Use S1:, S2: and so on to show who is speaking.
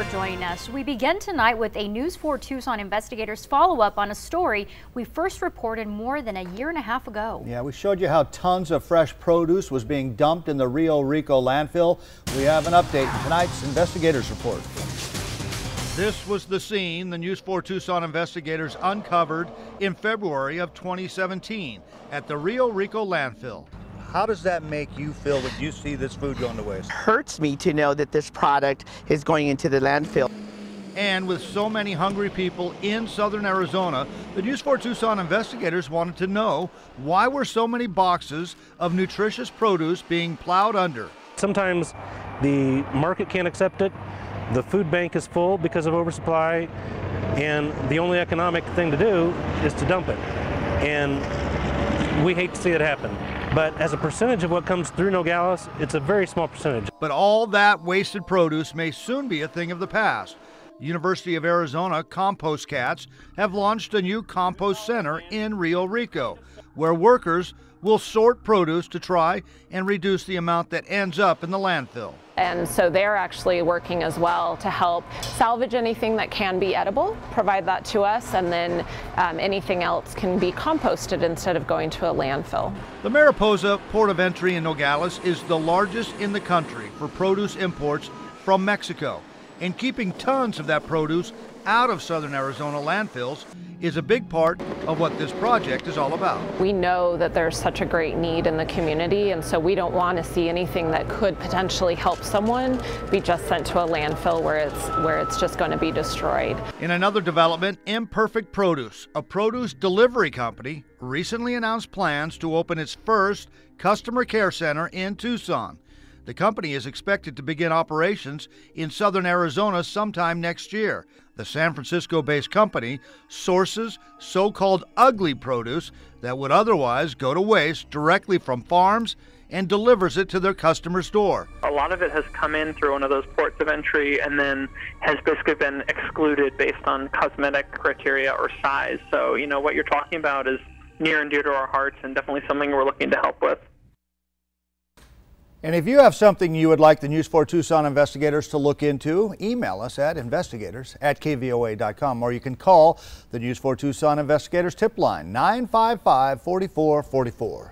S1: for joining us. We begin tonight with a News 4 Tucson Investigators follow-up on a story we first reported more than a year and a half ago.
S2: Yeah, we showed you how tons of fresh produce was being dumped in the Rio Rico landfill. We have an update in tonight's Investigators report. This was the scene the News 4 Tucson Investigators uncovered in February of 2017 at the Rio Rico landfill. How does that make you feel when you see this food going to waste?
S3: It hurts me to know that this product is going into the landfill.
S2: And with so many hungry people in southern Arizona, the News 4 Tucson Investigators wanted to know why were so many boxes of nutritious produce being plowed under.
S4: Sometimes the market can't accept it, the food bank is full because of oversupply, and the only economic thing to do is to dump it. And we hate to see it happen. But as a percentage of what comes through Nogales, it's a very small percentage.
S2: But all that wasted produce may soon be a thing of the past. University of Arizona Compost Cats have launched a new compost center in Rio Rico, where workers will sort produce to try and reduce the amount that ends up in the landfill.
S5: And so they're actually working as well to help salvage anything that can be edible, provide that to us, and then anything else can be composted instead of going to a landfill.
S2: The Mariposa Port of Entry in Nogales is the largest in the country for produce imports from Mexico. And keeping tons of that produce out of southern Arizona landfills is a big part of what this project is all about.
S5: We know that there's such a great need in the community, and so we don't want to see anything that could potentially help someone be just sent to a landfill where it's just going to be destroyed.
S2: In another development, Imperfect Produce, a produce delivery company, recently announced plans to open its first customer care center in Tucson. The company is expected to begin operations in southern Arizona sometime next year. The San Francisco-based company sources so-called ugly produce that would otherwise go to waste directly from farms and delivers it to their customer's door.
S6: A lot of it has come in through one of those ports of entry and then has basically been excluded based on cosmetic criteria or size. So, you know, what you're talking about is near and dear to our hearts and definitely something we're looking to help with.
S2: And if you have something you would like the News 4 Tucson Investigators to look into, email us at investigators@kvoa.com, or you can call the News 4 Tucson Investigators tip line 955-4444.